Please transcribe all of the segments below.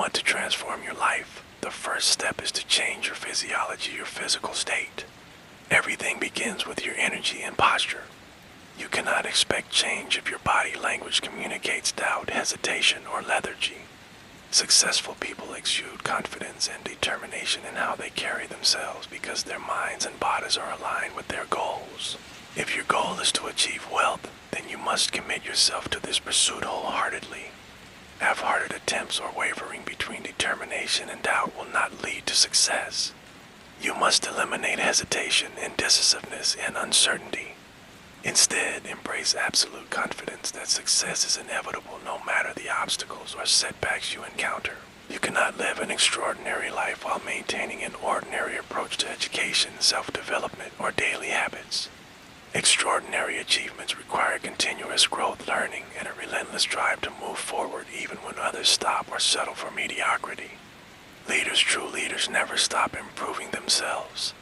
want to transform your life, the first step is to change your physiology, your physical state. Everything begins with your energy and posture. You cannot expect change if your body language communicates doubt, hesitation, or lethargy. Successful people exude confidence and determination in how they carry themselves because their minds and bodies are aligned with their goals. If your goal is to achieve wealth, then you must commit yourself to this pursuit wholeheartedly. Half-hearted attempts or wavering between determination and doubt will not lead to success. You must eliminate hesitation, indecisiveness, and uncertainty. Instead, embrace absolute confidence that success is inevitable no matter the obstacles or setbacks you encounter. You cannot live an extraordinary life while maintaining an ordinary approach to education, self-development, or daily habits. Extraordinary achievements require continuous growth, learning, and a relentless drive to move forward even when others stop or settle for mediocrity. True leaders never stop improving themselves.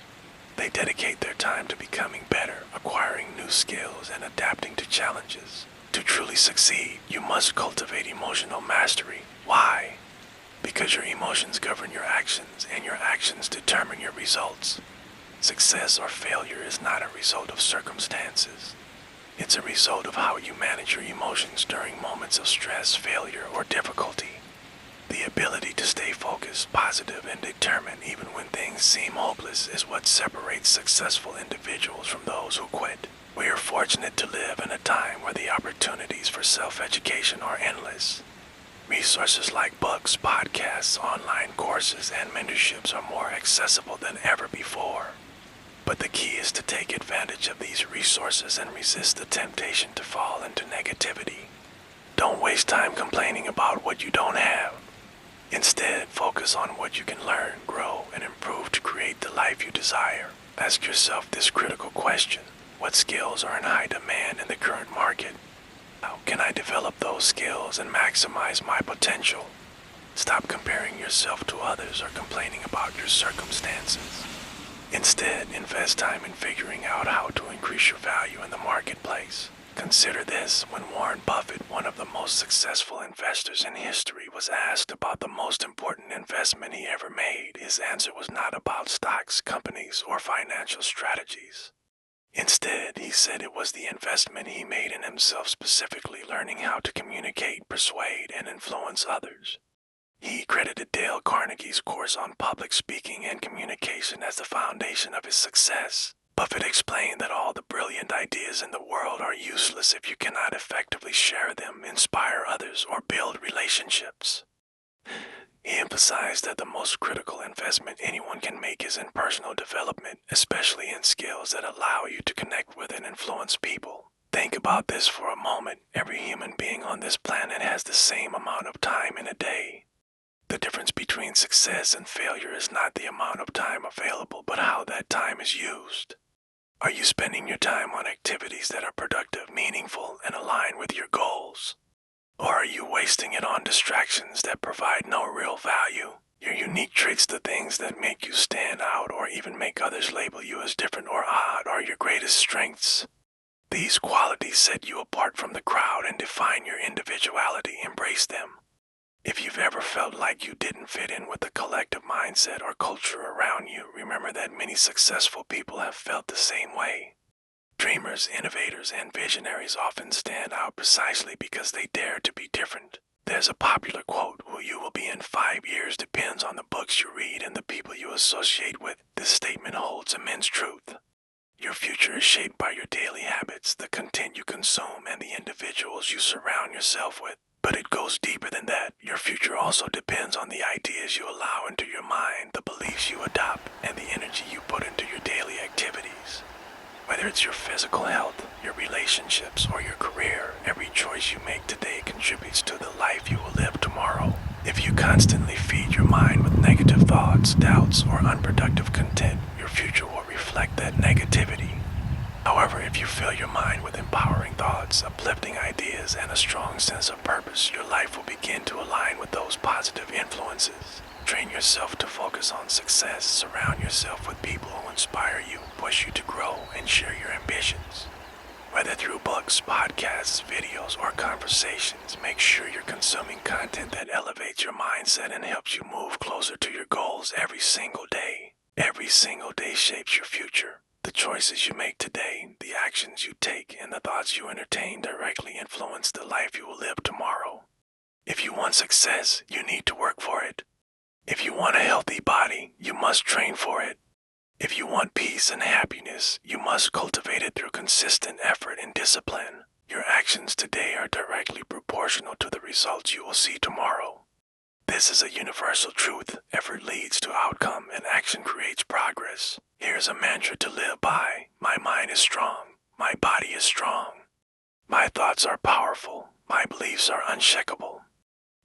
They dedicate their time to becoming better, acquiring new skills, and adapting to challenges. To truly succeed, you must cultivate emotional mastery. Why? Because your emotions govern your actions, and your actions determine your results. Success or failure is not a result of circumstances. It's a result of how you manage your emotions during moments of stress, failure, or difficulty. The ability to stay focused, positive, and determined even when things seem hopeless is what separates successful individuals from those who quit. We are fortunate to live in a time where the opportunities for self-education are endless. Resources like books, podcasts, online courses, and mentorships are more accessible than ever before. But the key is to take advantage of these resources and resist the temptation to fall into negativity. Don't waste time complaining about what you don't have. Instead, focus on what you can learn, grow, and improve to create the life you desire. Ask yourself this critical question: what skills are in high demand in the current market? How can I develop those skills and maximize my potential? Stop comparing yourself to others or complaining about your circumstances. Instead, invest time in figuring out how to increase your value in the marketplace. Consider this: when Warren Buffett, one of the most successful investors in history, was asked about the most important investment he ever made, his answer was not about stocks, companies, or financial strategies. Instead, he said it was the investment he made in himself, specifically learning how to communicate, persuade, and influence others. He credited Dale Carnegie's course on public speaking and communication as the foundation of his success. Buffett explained that all the brilliant ideas in the world are useless if you cannot effectively share them, inspire others, or build relationships. He emphasized that the most critical investment anyone can make is in personal development, especially in skills that allow you to connect with and influence people. Think about this for a moment. Every human being on this planet has the same amount of time in a day. The difference between success and failure is not the amount of time available, but how that time is used. Are you spending your time on activities that are productive, meaningful, and aligned with your goals? Or are you wasting it on distractions that provide no real value? Your unique traits, the things that make you stand out or even make others label you as different or odd, are your greatest strengths. These qualities set you apart from the crowd and define your individuality. Embrace them. If you've ever felt like you didn't fit in with the collective mindset or culture around you, remember that many successful people have felt the same way. Dreamers, innovators, and visionaries often stand out precisely because they dare to be different. There's a popular quote: who you will be in 5 years depends on the books you read and the people you associate with. This statement holds immense truth. Your future is shaped by your daily habits, the content you consume, and the individuals you surround yourself with. But it goes deeper than that. Your future also depends on the ideas you allow into your mind, the beliefs you adopt, and the energy you put into your daily activities. Whether it's your physical health, your relationships, or your career, every choice you make today contributes to the life you will live tomorrow. If you constantly feed your mind with negative thoughts, doubts, or unproductive content, your future will reflect that negativity. However, if you fill your mind with empowering thoughts, uplifting ideas, and a strong sense of purpose, your life will begin to align with those positive influences. Train yourself to focus on success. Surround yourself with people who inspire you, push you to grow, and share your ambitions. Whether through books, podcasts, videos, or conversations, make sure you're consuming content that elevates your mindset and helps you move closer to your goals every single day. Every single day shapes your future. The choices you make today, the actions you take, and the thoughts you entertain directly influence the life you will live tomorrow. If you want success, you need to work for it. If you want a healthy body, you must train for it. If you want peace and happiness, you must cultivate it through consistent effort and discipline. Your actions today are directly proportional to the results you will see tomorrow. This is a universal truth. Effort leads to outcome and action creates progress. Here's a mantra to live by. My mind is strong. My body is strong. My thoughts are powerful. My beliefs are unshakable.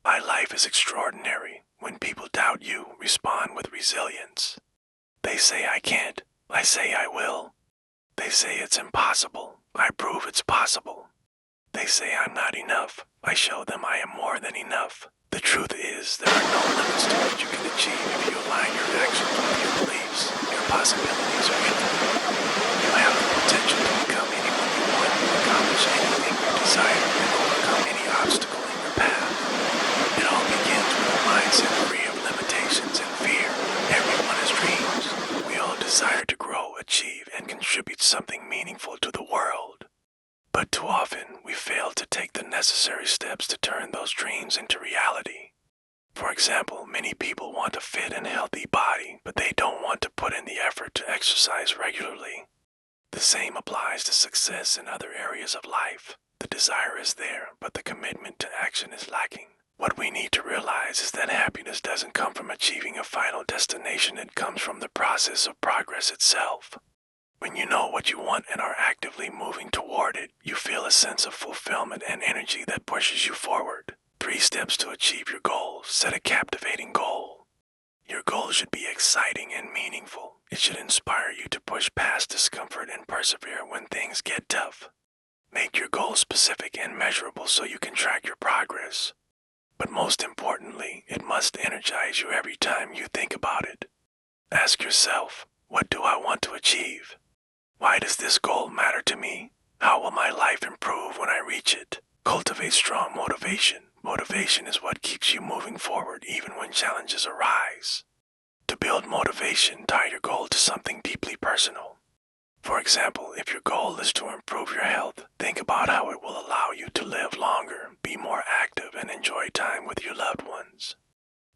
My life is extraordinary. When people doubt you, respond with resilience. They say I can't. I say I will. They say it's impossible. I prove it's possible. They say I'm not enough. I show them I am more than enough. The truth is, there are no limits to what you can achieve if you align your actions with your beliefs. Your possibilities are infinite. You have the potential to become anyone you want, accomplish anything you desire, and overcome any obstacle in your path. It all begins with a mindset free of limitations and fear. Everyone has dreams. We all desire to grow, achieve, and contribute something meaningful to the world. But too often, we fail to take the necessary steps to turn those dreams into reality. For example, many people want a fit and healthy body, but they don't want to put in the effort to exercise regularly. The same applies to success in other areas of life. The desire is there, but the commitment to action is lacking. What we need to realize is that happiness doesn't come from achieving a final destination, it comes from the process of progress itself. When you know what you want and are actively moving toward it, you feel a sense of fulfillment and energy that pushes you forward. 3 steps to achieve your goals. Set a captivating goal. Your goal should be exciting and meaningful. It should inspire you to push past discomfort and persevere when things get tough. Make your goal specific and measurable so you can track your progress. But most importantly, it must energize you every time you think about it. Ask yourself, what do I want to achieve? Why does this goal matter to me? How will my life improve when I reach it? Cultivate strong motivation. Motivation is what keeps you moving forward even when challenges arise. To build motivation, tie your goal to something deeply personal. For example, if your goal is to improve your health, think about how it will allow you to live longer, be more active, and enjoy time with your loved ones.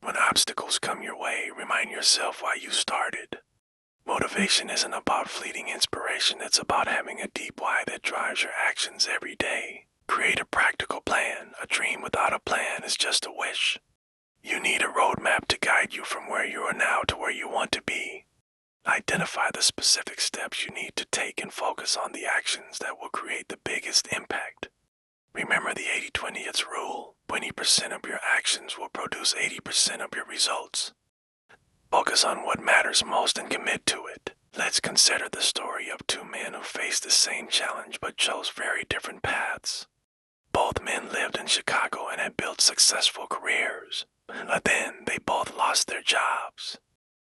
When obstacles come your way, remind yourself why you started. Motivation isn't about fleeting inspiration, it's about having a deep why that drives your actions every day. Create a practical plan. A dream without a plan is just a wish. You need a roadmap to guide you from where you are now to where you want to be. Identify the specific steps you need to take and focus on the actions that will create the biggest impact. Remember the 80-20 rule. 20% of your actions will produce 80% of your results. Focus on what matters most and commit to it. Let's consider the story of 2 men who faced the same challenge but chose very different paths. Both men lived in Chicago and had built successful careers, but then they both lost their jobs.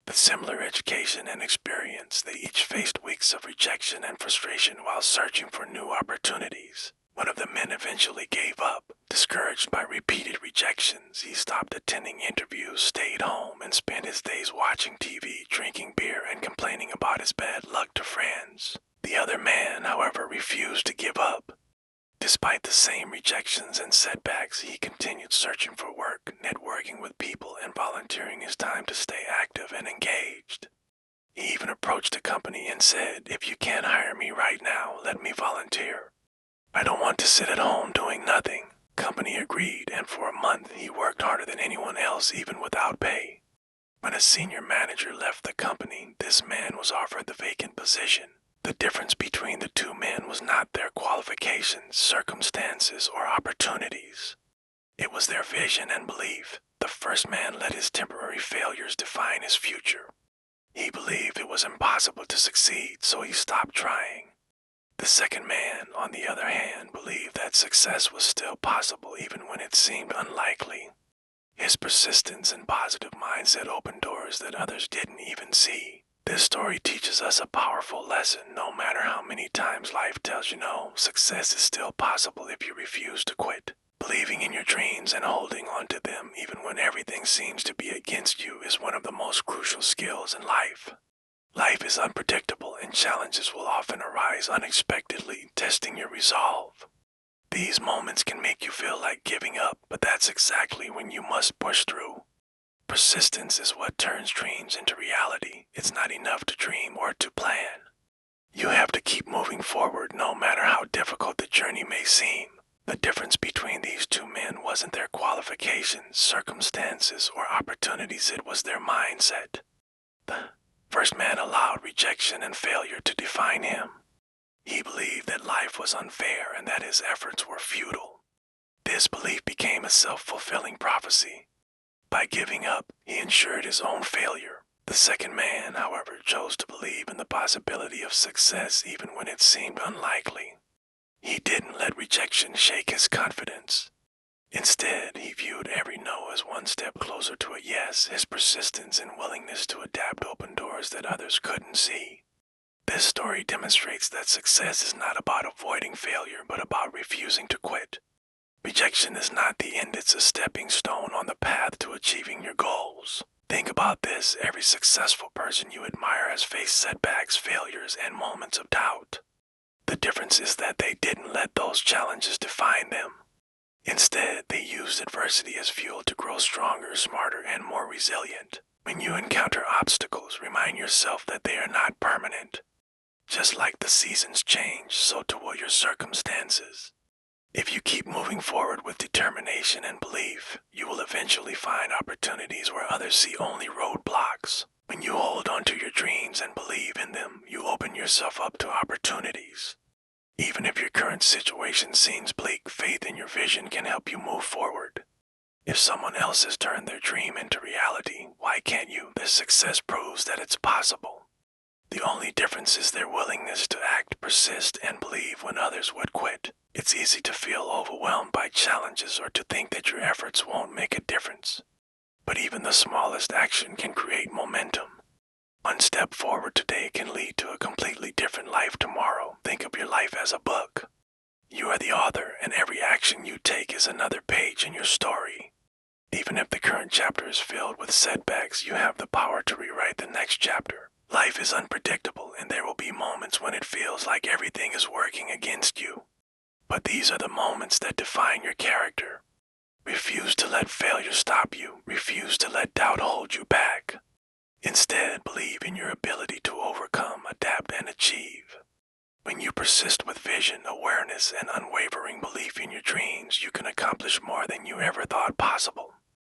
With similar education and experience, they each faced weeks of rejection and frustration while searching for new opportunities. One of the men eventually gave up. Discouraged by repeated rejections, he stopped attending interviews, stayed home, and spent his days watching TV, drinking beer, and complaining about his bad luck to friends. The other man, however, refused to give up. Despite the same rejections and setbacks, he continued searching for work, networking with people, and volunteering his time to stay active and engaged. He even approached a company and said, "If you can't hire me right now, let me volunteer. I don't want to sit at home doing nothing." Company agreed, and for a month he worked harder than anyone else, even without pay. When a senior manager left the company, this man was offered the vacant position. The difference between the 2 men was not their qualifications, circumstances, or opportunities. It was their vision and belief. The first man let his temporary failures define his future. He believed it was impossible to succeed, so he stopped trying. The second man, on the other hand, believed that success was still possible even when it seemed unlikely. His persistence and positive mindset opened doors that others didn't even see. This story teaches us a powerful lesson. No matter how many times life tells you no, success is still possible if you refuse to quit. Believing in your dreams and holding on to them even when everything seems to be against you is one of the most crucial skills in life. Life is unpredictable and challenges will often arise unexpectedly, testing your resolve. These moments can make you feel like giving up, but that's exactly when you must push through. Persistence is what turns dreams into reality. It's not enough to dream or to plan. You have to keep moving forward no matter how difficult the journey may seem. The difference between these two men wasn't their qualifications, circumstances, or opportunities, it was their mindset. The first man allowed rejection and failure to define him. He believed that life was unfair and that his efforts were futile. This belief became a self-fulfilling prophecy. By giving up, he ensured his own failure. The second man, however, chose to believe in the possibility of success even when it seemed unlikely. He didn't let rejection shake his confidence. Instead, he viewed every no as one step closer to a yes. His persistence and willingness to adapt opened doors that others couldn't see. This story demonstrates that success is not about avoiding failure, but about refusing to quit. Rejection is not the end, it's a stepping stone on the path to achieving your goals. Think about this, every successful person you admire has faced setbacks, failures, and moments of doubt. The difference is that they didn't let those challenges define them. Instead, they used adversity as fuel to grow stronger, smarter, and more resilient. When you encounter obstacles, remind yourself that they are not permanent. Just like the seasons change, so too will your circumstances. If you keep moving forward with determination and belief, you will eventually find opportunities where others see only roadblocks. When you hold on to your dreams and believe in them, you open yourself up to opportunities. Even if your current situation seems bleak, faith in your vision can help you move forward. If someone else has turned their dream into reality, why can't you? Their success proves that it's possible. The only difference is their willingness to act, persist, and believe when others would quit. It's easy to feel overwhelmed by challenges or to think that your efforts won't make a difference. But even the smallest action can create momentum. One step forward today can lead to a completely different life tomorrow. Think of your life as a book. You are the author, and every action you take is another page in your story. Even if the current chapter is filled with setbacks, you have the power to rewrite the next chapter. Life is unpredictable, and there will be moments when it feels like everything is working against you. But these are the moments that define your character. Refuse to let failure stop you. Refuse to let doubt hold you back. Instead, believe in your ability to overcome, adapt, and achieve. When you persist with vision, awareness, and unwavering belief in your dreams, you can accomplish more than you ever thought possible.